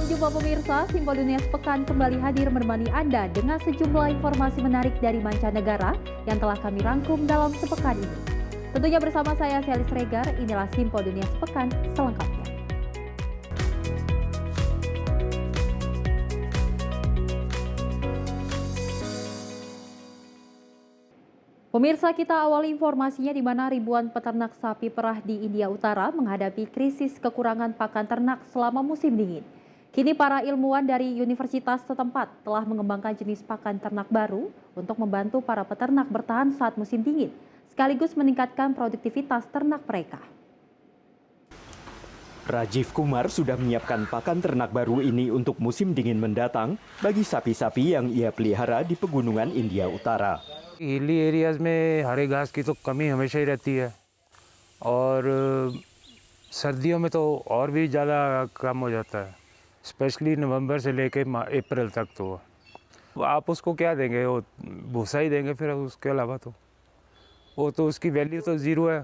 Salam jumpa pemirsa, Simpul Dunia Sepekan kembali hadir menemani Anda dengan sejumlah informasi menarik dari mancanegara yang telah kami rangkum dalam sepekan ini. Tentunya bersama saya, Selis Regar, inilah Simpul Dunia Sepekan selengkapnya. Pemirsa, kita awali informasinya di mana ribuan peternak sapi perah di India Utara menghadapi krisis kekurangan pakan ternak selama musim dingin. Kini para ilmuwan dari universitas setempat telah mengembangkan jenis pakan ternak baru untuk membantu para peternak bertahan saat musim dingin, sekaligus meningkatkan produktivitas ternak mereka. Rajiv Kumar sudah menyiapkan pakan ternak baru ini untuk musim dingin mendatang bagi sapi-sapi yang ia pelihara di pegunungan India Utara. Hilly areas में हरे घास की तो कमी हमेशा ही रहती है और सर्दियों में तो और भी ज़्यादा कम हो जाता है, स्पेशली नवंबर से लेके अप्रैल तक। तो आप उसको क्या देंगे, वो भूसा ही देंगे, फिर उसके अलावा तो वो तो उसकी वैल्यू तो ज़ीरो है,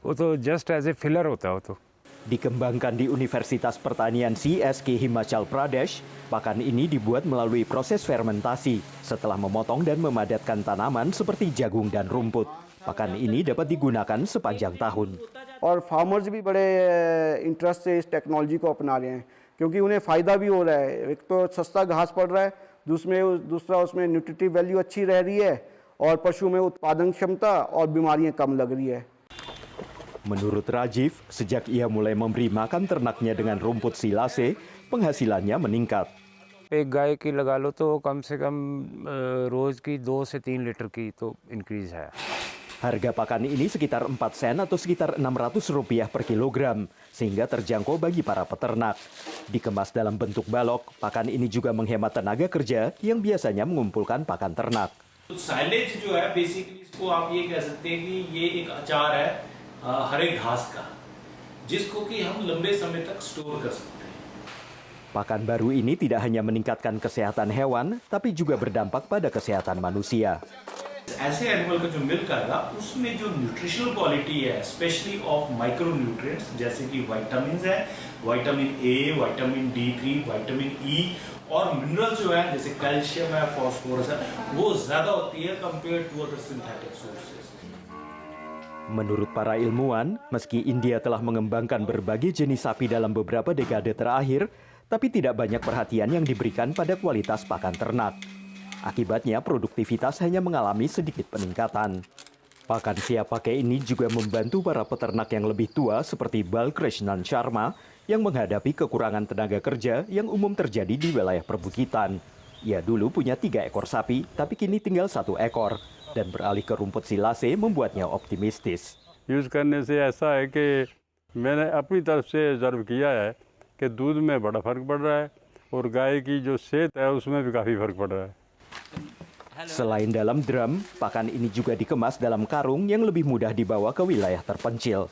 वो तो जस्ट एज ए फिलर होता है वो तो। Dikembangkan di Universitas Pertanian CSK Himachal Pradesh, pakan ini dibuat melalui proses fermentasi setelah memotong dan memadatkan tanaman seperti jagung dan rumput. Pakan ini dapat digunakan sepanjang tahun. और फार्मर्स भी बड़े इंटरेस्ट से इस टेक्नोलॉजी को अपना रहे हैं क्योंकि उन्हें फ़ायदा भी हो रहा है। एक तो सस्ता घास पड़ रहा है, दूसरा उसमें न्यूट्रिटिव वैल्यू अच्छी रह रही है और पशु में उत्पादन क्षमता और बीमारियां कम लग रही है। Menurut Rajiv, sejak ia mulai memberi makan ternaknya dengan rumput silase, penghasilannya meningkat. एक गाय की लगा लो तो कम से कम रोज़ की 2 से 3 लीटर की तो इंक्रीज़ है। Harga pakan ini sekitar 4 sen atau sekitar Rp600 per kilogram, sehingga terjangkau bagi para peternak. Dikemas dalam bentuk balok, pakan ini juga menghemat tenaga kerja yang biasanya mengumpulkan pakan ternak. Silage जो है बेसिकली इसको आप ये कह सकते हैं कि ये एक अचार है हरे घास का, जिसको कि हम लंबे समय तक स्टोर कर सकते हैं. Pakan baru ini tidak hanya meningkatkan kesehatan hewan, tapi juga berdampak pada kesehatan manusia. ऐसे एनिमल का जो मिल्क आएगा उसमें जो न्यूट्रिशनल क्वालिटी है, स्पेशली ऑफ माइक्रो न्यूट्रिएंट्स जैसे कि विटामिन है, vitamin A, vitamin D3, vitamin E और मिनरल जो है जैसे कैल्शियम है, फास्फोरस है, वो ज्यादा होती है compare to other synthetic sources. Menurut para ilmuwan, meski India telah mengembangkan berbagai jenis sapi dalam beberapa dekade terakhir, tapi tidak banyak perhatian yang diberikan pada kualitas pakan ternak. Akibatnya, produktivitas hanya mengalami sedikit peningkatan. Pakan siap pakai ini juga membantu para peternak yang lebih tua seperti Balkrishnan Sharma yang menghadapi kekurangan tenaga kerja yang umum terjadi di wilayah perbukitan. Ia dulu punya 3 ekor sapi, tapi kini tinggal 1 ekor. Dan beralih ke rumput silase membuatnya optimistis. Use करने से ऐसा है कि मैंने अपनी तरफ से ऑब्जर्व किया है कि दूध में बड़ा फ़र्क पड़ रहा है और गाय की जो सेहत है उसमें भी काफ़ी फ़र्क पड़ रहा है. Selain dalam drum, pakan ini juga dikemas dalam karung yang lebih mudah dibawa ke wilayah terpencil.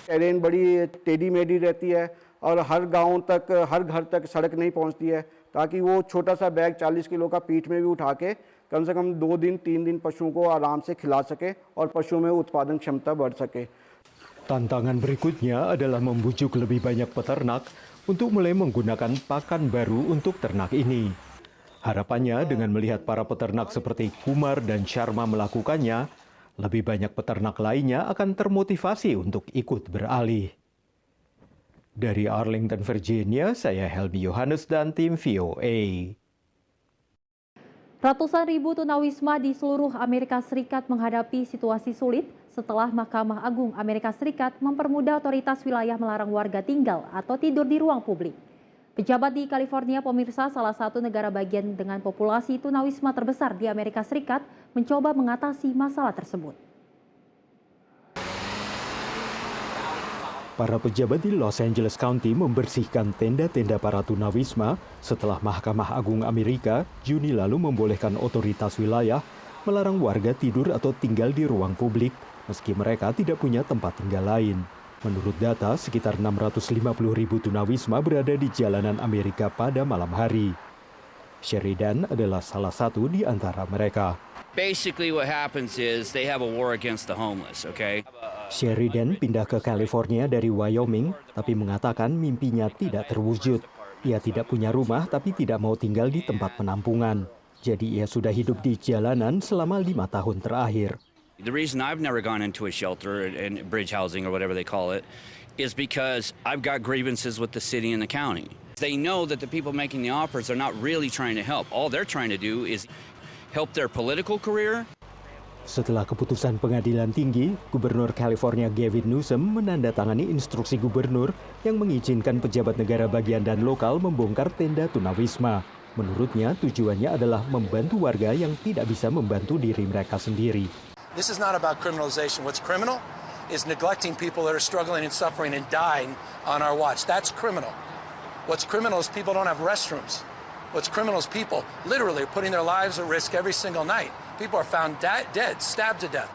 Terrain बड़ी टेढ़ी मेढ़ी रहती है और हर गांव तक, हर घर तक सड़क नहीं पहुंचती है, ताकि वो छोटा सा बैग 40 किलो का पीठ में भी उठा के कम से कम 2 दिन 3 दिन पशुओं को आराम से खिला सके और पशुओं में उत्पादन क्षमता बढ़ सके. Tantangan berikutnya adalah membujuk lebih banyak peternak untuk mulai menggunakan pakan baru untuk ternak ini. Harapannya dengan melihat para peternak seperti Kumar dan Sharma melakukannya, lebih banyak peternak lainnya akan termotivasi untuk ikut beralih. Dari Arlington, Virginia, saya Helmi Yohanes dan tim VOA. Ratusan ribu tunawisma di seluruh Amerika Serikat menghadapi situasi sulit setelah Mahkamah Agung Amerika Serikat mempermudah otoritas wilayah melarang warga tinggal atau tidur di ruang publik. Pejabat di California, pemirsa, salah satu negara bagian dengan populasi tunawisma terbesar di Amerika Serikat, mencoba mengatasi masalah tersebut. Para pejabat di Los Angeles County membersihkan tenda-tenda para tunawisma setelah Mahkamah Agung Amerika Juni lalu membolehkan otoritas wilayah melarang warga tidur atau tinggal di ruang publik meski mereka tidak punya tempat tinggal lain. Menurut data, sekitar 650.000 tunawisma berada di jalanan Amerika pada malam hari. Sheridan adalah salah satu di antara mereka. Basically what happens is they have a war against the homeless, okay? Sheridan pindah ke California dari Wyoming, tapi mengatakan mimpinya tidak terwujud. Ia tidak punya rumah tapi tidak mau tinggal di tempat penampungan. Jadi ia sudah hidup di jalanan selama 5 tahun terakhir. The reason I've never gone into a shelter and bridge housing or whatever they call it is because I've got grievances with the city and the county. They know that the people making the offers are not really trying to help. All they're trying to do is help their political career. Setelah keputusan pengadilan tinggi, Gubernur California Gavin Newsom menandatangani instruksi gubernur yang mengizinkan pejabat negara bagian dan lokal membongkar tenda tunawisma. Menurutnya tujuannya adalah membantu warga yang tidak bisa membantu diri mereka sendiri. This is not about criminalization. What's criminal is neglecting people that are struggling and suffering and dying on our watch. That's criminal. What's criminal is people don't have restrooms. What's criminal is people literally are putting their lives at risk every single night. People are found dead, stabbed to death.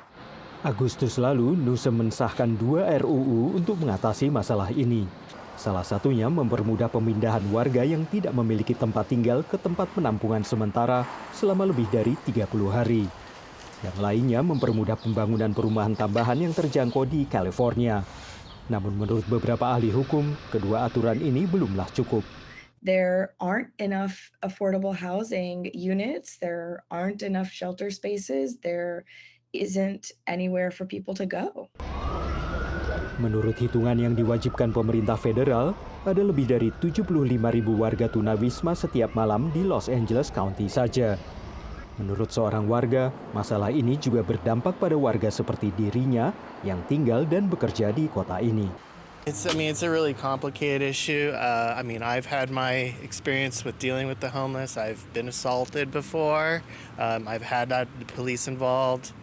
Agustus lalu, Newsom mensahkan 2 RUU untuk mengatasi masalah ini. Salah satunya mempermudah pemindahan warga yang tidak memiliki tempat tinggal ke tempat penampungan sementara selama lebih dari 30 hari. Yang lainnya mempermudah pembangunan perumahan tambahan yang terjangkau di California. Namun menurut beberapa ahli hukum, kedua aturan ini belumlah cukup. There aren't enough affordable housing units. There aren't enough shelter spaces. There isn't anywhere for people to go. Menurut hitungan yang diwajibkan pemerintah federal, ada lebih dari 75.000 warga tunawisma setiap malam di Los Angeles County saja. Menurut seorang warga, masalah ini juga berdampak pada warga seperti dirinya yang tinggal dan bekerja di kota ini. It's a really complicated issue. I've had my experience with dealing with the homeless. I've been assaulted before. I've had the police involved.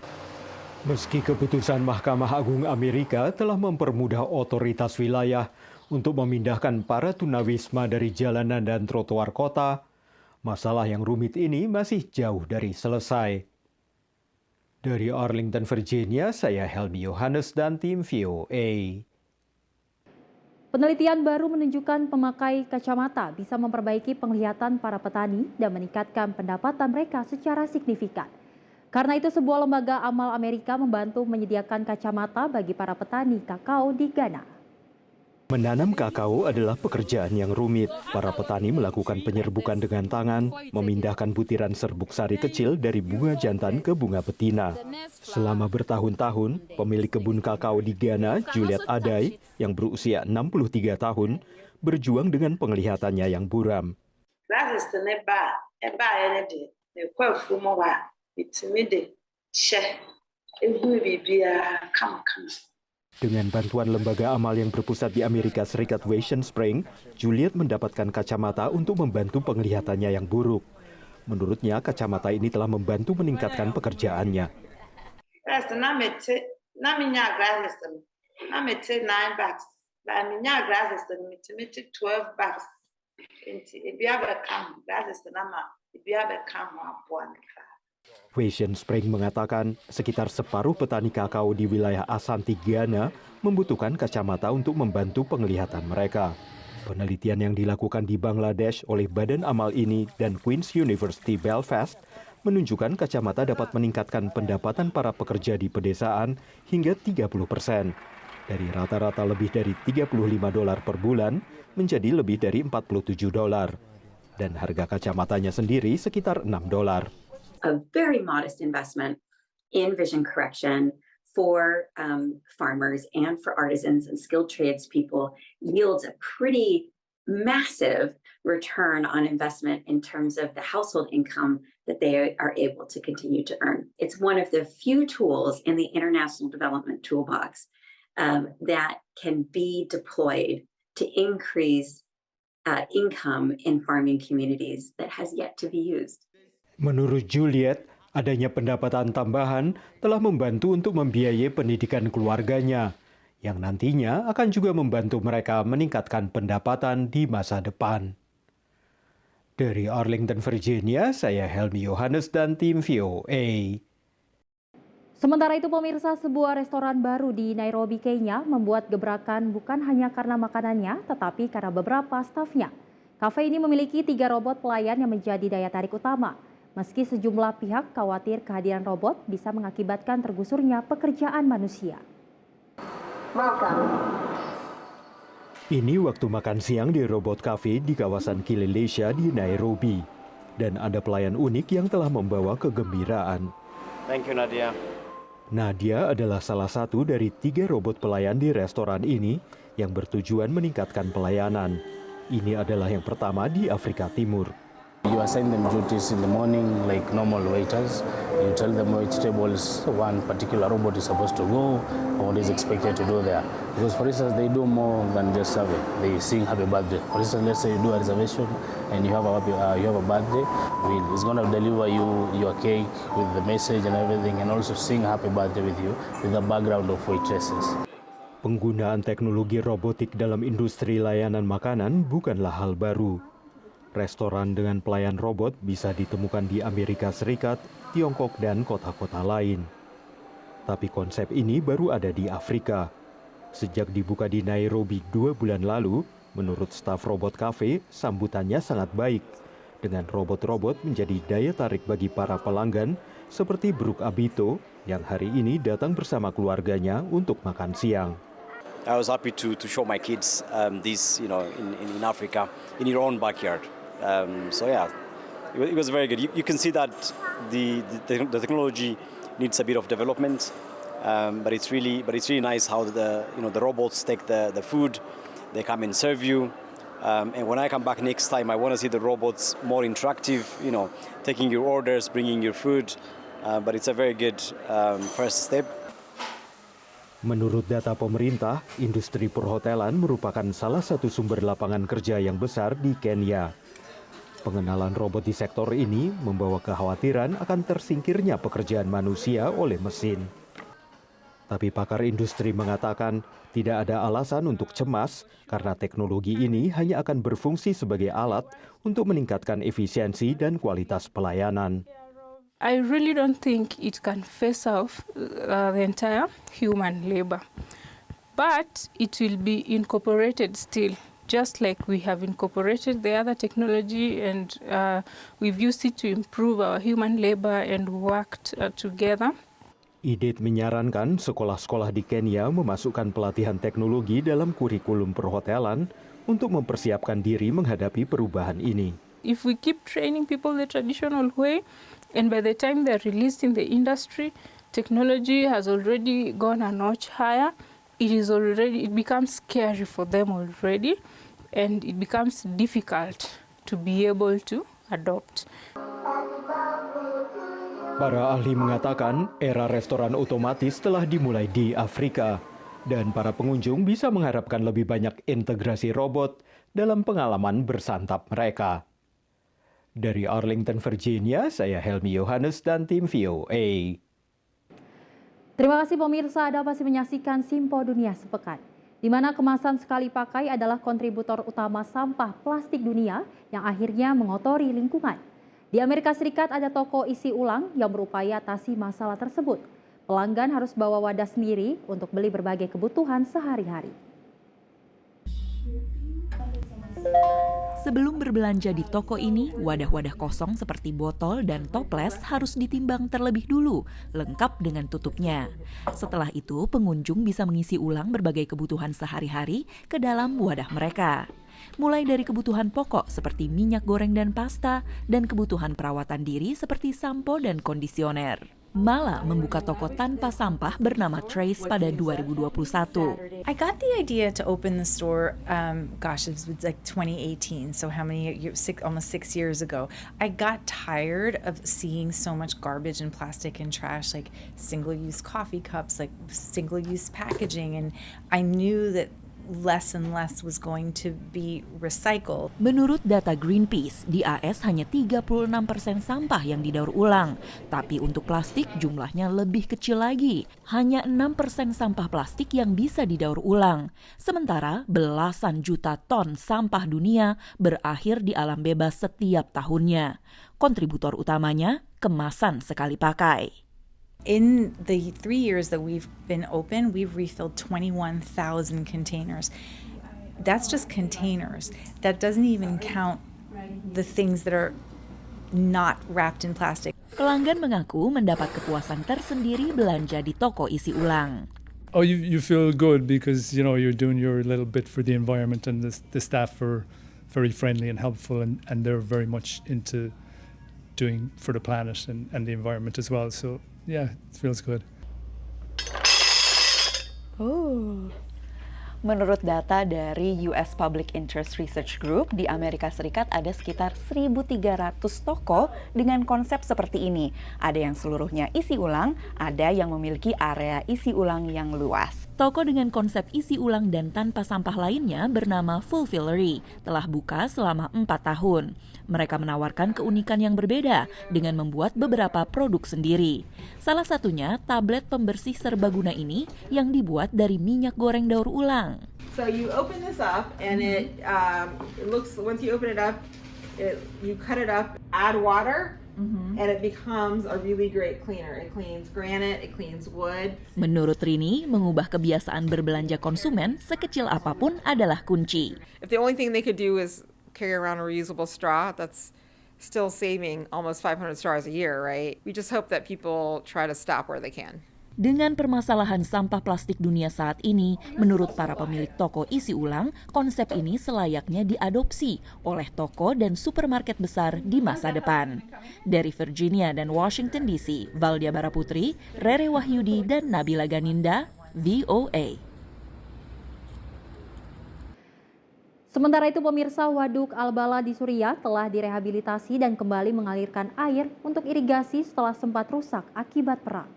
Meski keputusan Mahkamah Agung Amerika telah mempermudah otoritas wilayah untuk memindahkan para tunawisma dari jalanan dan trotoar kota, masalah yang rumit ini masih jauh dari selesai. Dari Arlington, Virginia, saya Helmi Yohanes dan tim VOA. Penelitian baru menunjukkan pemakai kacamata bisa memperbaiki penglihatan para petani dan meningkatkan pendapatan mereka secara signifikan. Karena itu sebuah lembaga amal Amerika membantu menyediakan kacamata bagi para petani kakao di Ghana. Menanam kakao adalah pekerjaan yang rumit. Para petani melakukan penyerbukan dengan tangan, memindahkan butiran serbuk sari kecil dari bunga jantan ke bunga betina. Selama bertahun-tahun, pemilik kebun kakao di Ghana, Juliet Adai, yang berusia 63 tahun, berjuang dengan penglihatannya yang buram. Dengan bantuan lembaga amal yang berpusat di Amerika Serikat Vision Spring, Juliet mendapatkan kacamata untuk membantu penglihatannya yang buruk. Menurutnya, kacamata ini telah membantu meningkatkan pekerjaannya. Vision Spring mengatakan sekitar separuh petani kakao di wilayah Ashanti, Ghana membutuhkan kacamata untuk membantu penglihatan mereka. Penelitian yang dilakukan di Bangladesh oleh Badan Amal ini dan Queen's University Belfast menunjukkan kacamata dapat meningkatkan pendapatan para pekerja di pedesaan hingga 30%. Dari rata-rata lebih dari $35 per bulan menjadi lebih dari $47. Dan harga kacamatanya sendiri sekitar $6. A very modest investment in vision correction for farmers and for artisans and skilled tradespeople yields a pretty massive return on investment in terms of the household income that they are able to continue to earn. It's one of the few tools in the International Development Toolbox that can be deployed to increase income in farming communities that has yet to be used. Menurut Juliet, adanya pendapatan tambahan telah membantu untuk membiayai pendidikan keluarganya, yang nantinya akan juga membantu mereka meningkatkan pendapatan di masa depan. Dari Arlington, Virginia, saya Helmi Yohanes dan tim VOA. Sementara itu pemirsa, sebuah restoran baru di Nairobi, Kenya membuat gebrakan bukan hanya karena makanannya, tetapi karena beberapa stafnya. Kafe ini memiliki 3 robot pelayan yang menjadi daya tarik utama. Meski sejumlah pihak khawatir kehadiran robot bisa mengakibatkan tergusurnya pekerjaan manusia. Ini waktu makan siang di Robot Cafe di kawasan Kilelesha di Nairobi. Dan ada pelayan unik yang telah membawa kegembiraan. Thank you, Nadia. Nadia adalah salah satu dari 3 robot pelayan di restoran ini yang bertujuan meningkatkan pelayanan. Ini adalah yang pertama di Afrika Timur. You assign them duties in the morning like normal waiters. You tell them which tables one particular robot is supposed to go and what is expected to do there. Because for instance, they do more than just survey. They sing happy birthday. For instance, let's say you do a reservation and you have a birthday. It's going to deliver you your cake with the message and everything, and also sing happy birthday with you with the background of waitresses. Penggunaan teknologi robotik dalam industri layanan makanan bukanlah hal baru. Restoran dengan pelayan robot bisa ditemukan di Amerika Serikat, Tiongkok, dan kota-kota lain. Tapi konsep ini baru ada di Afrika. Sejak dibuka di Nairobi 2 bulan lalu, menurut staf Robot Cafe, sambutannya sangat baik. Dengan robot-robot menjadi daya tarik bagi para pelanggan, seperti Brooke Abito, yang hari ini datang bersama keluarganya untuk makan siang. I was happy to show my kids this, in Africa, in your own backyard. So yeah, it was very good. You can see that the technology needs a bit of development, but it's really nice how the robots take the food, they come and serve you, and when I come back next time, I want to see the robots more interactive, taking your orders, bringing your food, but it's a very good first step. Menurut data pemerintah, industri perhotelan merupakan salah satu sumber lapangan kerja yang besar di Kenya. Pengenalan robot di sektor ini membawa kekhawatiran akan tersingkirnya pekerjaan manusia oleh mesin. Tapi pakar industri mengatakan tidak ada alasan untuk cemas karena teknologi ini hanya akan berfungsi sebagai alat untuk meningkatkan efisiensi dan kualitas pelayanan. I really don't think it can face off the entire human labor, but it will be incorporated still. Just like we have incorporated the other technology and we've used it to improve our human labor and worked together. IDIT menyarankan sekolah-sekolah di Kenya memasukkan pelatihan teknologi dalam kurikulum perhotelan untuk mempersiapkan diri menghadapi perubahan ini. If we keep training people the traditional way, and by the time they're released in the industry, technology has already gone a notch higher. It becomes scary for them already, and it becomes difficult to be able to adopt. Para ahli mengatakan era restoran otomatis telah dimulai di Afrika, dan para pengunjung bisa mengharapkan lebih banyak integrasi robot dalam pengalaman bersantap mereka. Dari Arlington, Virginia, saya Helmi Yohanes dan tim VOA. Terima kasih pemirsa, Anda masih menyaksikan Simpo Dunia Sepekan, di mana kemasan sekali pakai adalah kontributor utama sampah plastik dunia yang akhirnya mengotori lingkungan. Di Amerika Serikat ada toko isi ulang yang berupaya atasi masalah tersebut. Pelanggan harus bawa wadah sendiri untuk beli berbagai kebutuhan sehari-hari. Sebelum berbelanja di toko ini, wadah-wadah kosong seperti botol dan toples harus ditimbang terlebih dulu, lengkap dengan tutupnya. Setelah itu, pengunjung bisa mengisi ulang berbagai kebutuhan sehari-hari ke dalam wadah mereka. Mulai dari kebutuhan pokok seperti minyak goreng dan pasta, dan kebutuhan perawatan diri seperti sampo dan kondisioner. Mala membuka toko tanpa sampah bernama Trace pada 2021. I got the idea to open the store, it was like 2018, so almost 6 years ago. I got tired of seeing so much garbage and plastic and trash, like single-use coffee cups, like single-use packaging, and I knew that less and less was going to be recycled. Menurut data Greenpeace, di AS hanya 36% sampah yang didaur ulang. Tapi untuk plastik jumlahnya lebih kecil lagi. Hanya 6% sampah plastik yang bisa didaur ulang. Sementara belasan juta ton sampah dunia berakhir di alam bebas setiap tahunnya. Kontributor utamanya kemasan sekali pakai. In the 3 years that we've been open, we've refilled 21,000 containers. That's just containers. That doesn't even count the things that are not wrapped in plastic. Pelanggan mengaku mendapat kepuasan tersendiri belanja di toko isi ulang. Oh, you feel good because you're doing your little bit for the environment, and the staff are very friendly and helpful, and they're very much into doing for the planet and the environment as well. So yeah, it feels good. Menurut data dari US Public Interest Research Group, di Amerika Serikat ada sekitar 1.300 toko dengan konsep seperti ini. Ada yang seluruhnya isi ulang, ada yang memiliki area isi ulang yang luas. Toko dengan konsep isi ulang dan tanpa sampah lainnya bernama Fulfillery telah buka selama 4 tahun. Mereka menawarkan keunikan yang berbeda dengan membuat beberapa produk sendiri. Salah satunya tablet pembersih serbaguna ini yang dibuat dari minyak goreng daur ulang. So you open this up and it looks, once you open it up, you cut it up, add water, and it becomes a really great cleaner. It cleans granite, it cleans wood. Menurut Rini, mengubah kebiasaan berbelanja konsumen sekecil apapun adalah kunci. If the only thing they could do is carry around a reusable straw, that's still saving almost 500 straws a year, right? We just hope that people try to stop where they can. Dengan permasalahan sampah plastik dunia saat ini, menurut para pemilik toko isi ulang, konsep ini selayaknya diadopsi oleh toko dan supermarket besar di masa depan. Dari Virginia dan Washington DC, Valdia Baraputri, Rere Wahyudi, dan Nabila Ganinda, VOA. Sementara itu pemirsa, Waduk Al-Bala di Suriah telah direhabilitasi dan kembali mengalirkan air untuk irigasi setelah sempat rusak akibat perang.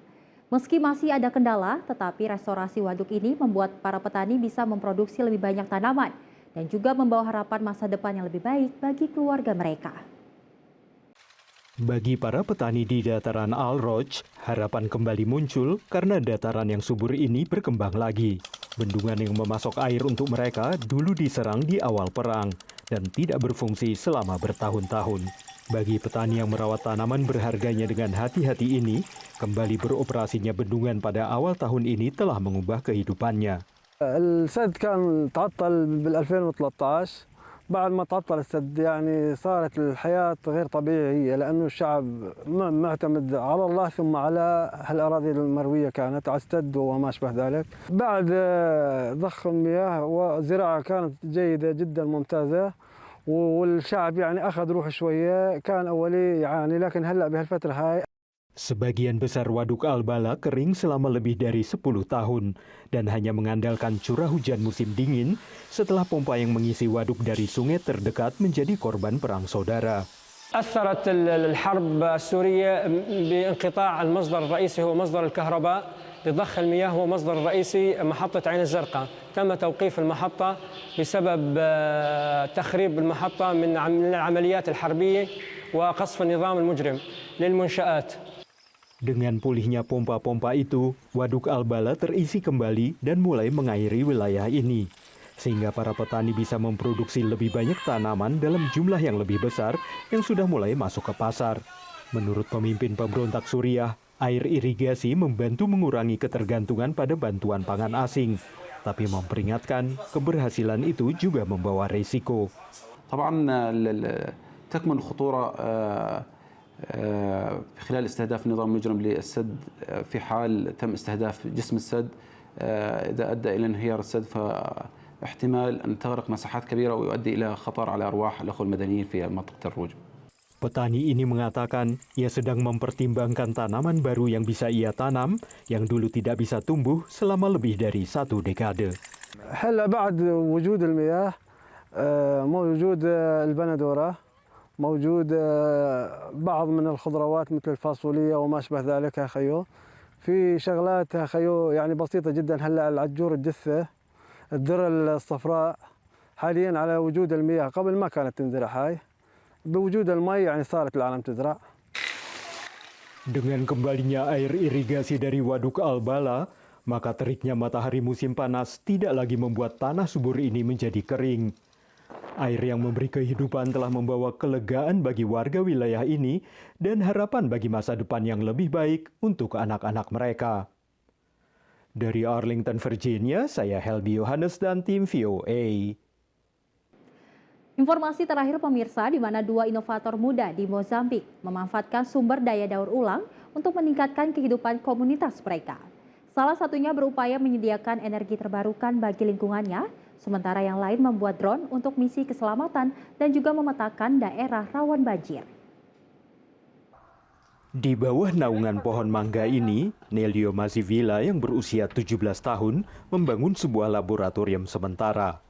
Meski masih ada kendala, tetapi restorasi waduk ini membuat para petani bisa memproduksi lebih banyak tanaman dan juga membawa harapan masa depan yang lebih baik bagi keluarga mereka. Bagi para petani di dataran Al-Roj, harapan kembali muncul karena dataran yang subur ini berkembang lagi. Bendungan yang memasok air untuk mereka dulu diserang di awal perang dan tidak berfungsi selama bertahun-tahun. Bagi petani yang merawat tanaman berharganya dengan hati-hati ini, kembali beroperasinya bendungan pada awal tahun ini telah mengubah kehidupannya. السد كان تعطل بال 2013 بعد ما تعطل السد يعني صارت الحياة غير طبيعية لأنه الشعب معتمد على الله ثم على هالأراضي المروية كانت على السد وما أشبه ذلك. بعد ضخ المياه وزراعة كانت جيدة جدا ممتازة والشعب يعني أخذ روح شوية كان أولي يعني لكن هلأ بهالفترة هاي. Sebagian besar waduk Al-Bala kering selama lebih dari 10 tahun dan hanya mengandalkan curah hujan musim dingin setelah pompa yang mengisi waduk dari sungai terdekat menjadi korban perang saudara. أثرت الحرب السورية بانقطاع المصدر الرئيسي هو مصدر الكهرباء لضخ المياه هو مصدر الرئيسي محطة عين الزرقاء تم توقيف المحطة بسبب تخريب المحطة من العمليات الحربية وقصف النظام المجرم للمنشآت. Dengan pulihnya pompa-pompa itu, waduk Al-Bala terisi kembali dan mulai mengairi wilayah ini. Sehingga para petani bisa memproduksi lebih banyak tanaman dalam jumlah yang lebih besar yang sudah mulai masuk ke pasar. Menurut pemimpin pemberontak Suriah, air irigasi membantu mengurangi ketergantungan pada bantuan pangan asing. Tapi memperingatkan, keberhasilan itu juga membawa risiko. طبعا تكمن الخطورة خلال استهداف النظام المجرم للسد في حال تم استهداف جسم السد إذا أدى إلى انهيار السد فاحتمال أن تغرق مساحات كبيرة ويؤدي إلى خطر على أرواح الأخوة المدنيين في منطقة الروج. Petani ini mengatakan ia sedang mempertimbangkan tanaman baru yang bisa ia tanam yang dulu tidak bisa tumbuh selama lebih dari 1 dekade. هلا بعد وجود المياه موجود البندورة موجود بعض من الخضروات مثل الفاصوليا وما أشبه ذلك يا خيو. في شغلات يا خيو يعني بسيطة جدا هلا العجور الجثة الذرة الصفراء حاليا على وجود المياه قبل ما كانت تنزرع هاي بوجود المي يعني صارت العالم تزرع. Dengan kembalinya air irigasi dari waduk Al-Bala, maka teriknya matahari musim panas tidak lagi membuat tanah subur ini menjadi kering. Air yang memberi kehidupan telah membawa kelegaan bagi warga wilayah ini dan harapan bagi masa depan yang lebih baik untuk anak-anak mereka. Dari Arlington, Virginia, saya Helby Yohanes dan tim VOA. Informasi terakhir pemirsa, di mana 2 inovator muda di Mozambik memanfaatkan sumber daya daur ulang untuk meningkatkan kehidupan komunitas mereka. Salah satunya berupaya menyediakan energi terbarukan bagi lingkungannya, sementara yang lain membuat drone untuk misi keselamatan dan juga memetakan daerah rawan banjir. Di bawah naungan pohon mangga ini, Nelio Mazivila yang berusia 17 tahun membangun sebuah laboratorium sementara.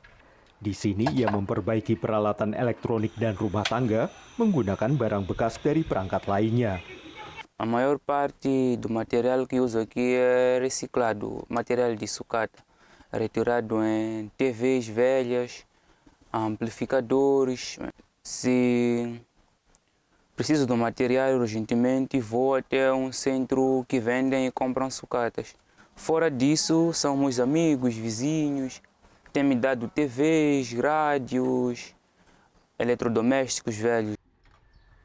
Di sini ia memperbaiki peralatan elektronik dan rumah tangga menggunakan barang bekas dari perangkat lainnya. A maior parte do material que uso aqui é reciclado, material de sucata, retirado em TVs velhas, amplificadores. Se preciso do material urgentemente, vou até um centro que vendem e compram sucatas. Fora disso, são meus amigos, vizinhos, têm me dado TVs, rádios, eletrodomésticos velhos.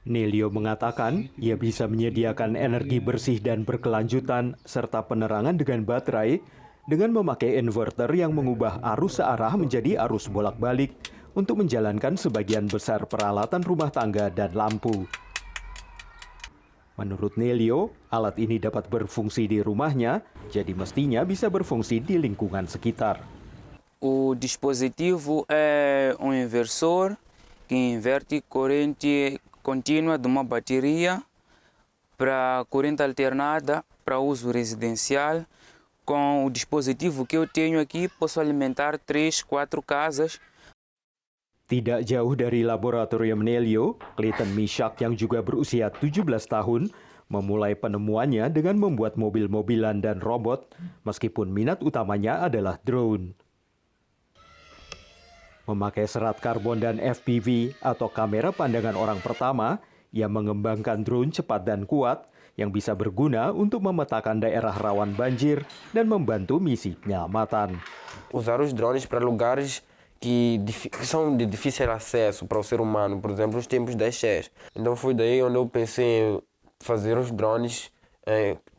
Nelio mengatakan ia bisa menyediakan energi bersih dan berkelanjutan serta penerangan dengan baterai dengan memakai inverter yang mengubah arus searah menjadi arus bolak-balik untuk menjalankan sebagian besar peralatan rumah tangga dan lampu. Menurut Nelio, alat ini dapat berfungsi di rumahnya, jadi mestinya bisa berfungsi di lingkungan sekitar. O dispositivo é um inversor que inverte corrente contínua de uma bateria para corrente alternada para uso residencial. Com o dispositivo que eu tenho aqui, posso alimentar 3, 4 casas. Tidak jauh dari laboratorium Nelio, Clayton Mishak yang juga berusia 17 tahun memulai penemuannya dengan membuat mobil-mobilan dan robot, meskipun minat utamanya adalah drone. Memakai serat karbon dan FPV atau kamera pandangan orang pertama, ia mengembangkan drone cepat dan kuat yang bisa berguna untuk memetakan daerah rawan banjir dan membantu misi penyelamatan. Usar os drones para lugares que são de difícil acesso para o ser humano, por exemplo, os tempos das cheias. Então foi daí onde eu pensei em fazer os drones,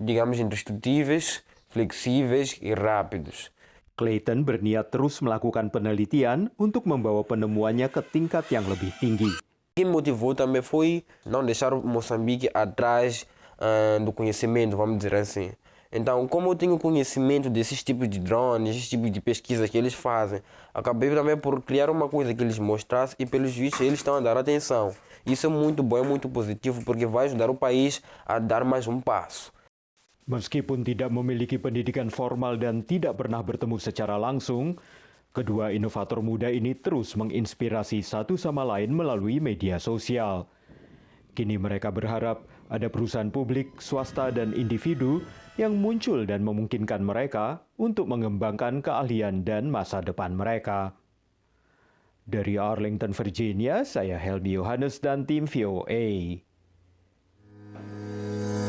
digamos, indestrutíveis, flexíveis e rápidos. Clayton berniat terus melakukan penelitian untuk membawa penemuannya ke tingkat yang lebih tinggi. O que me motivou também foi não deixar Moçambique atrás do conhecimento, vamos dizer assim. Então, como eu tenho conhecimento desses tipos de drones, esses tipos de pesquisas que eles fazem, acabei também por criar uma coisa que eles mostrassem e, pelos vistos, eles estão a dar atenção. Isso é muito bom, é muito positivo, porque vai ajudar o país a dar mais um passo. Meskipun tidak memiliki pendidikan formal dan tidak pernah bertemu secara langsung, kedua inovator muda ini terus menginspirasi satu sama lain melalui media sosial. Kini mereka berharap ada perusahaan publik, swasta, dan individu yang muncul dan memungkinkan mereka untuk mengembangkan keahlian dan masa depan mereka. Dari Arlington, Virginia, saya Helmi Yohanes dan tim VOA.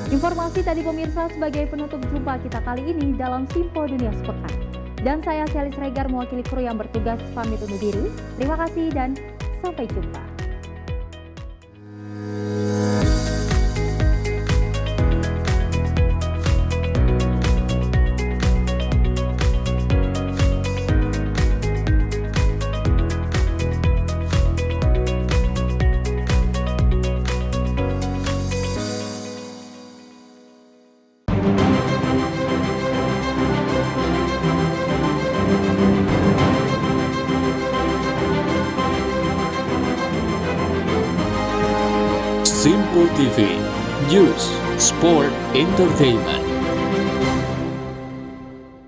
Informasi tadi pemirsa sebagai penutup jumpa kita kali ini dalam Simpo Dunia Sepekan. Dan saya Selis Regar mewakili kru yang bertugas pamit undur diri. Terima kasih dan sampai jumpa. Simpo TV, News, Sport, Entertainment.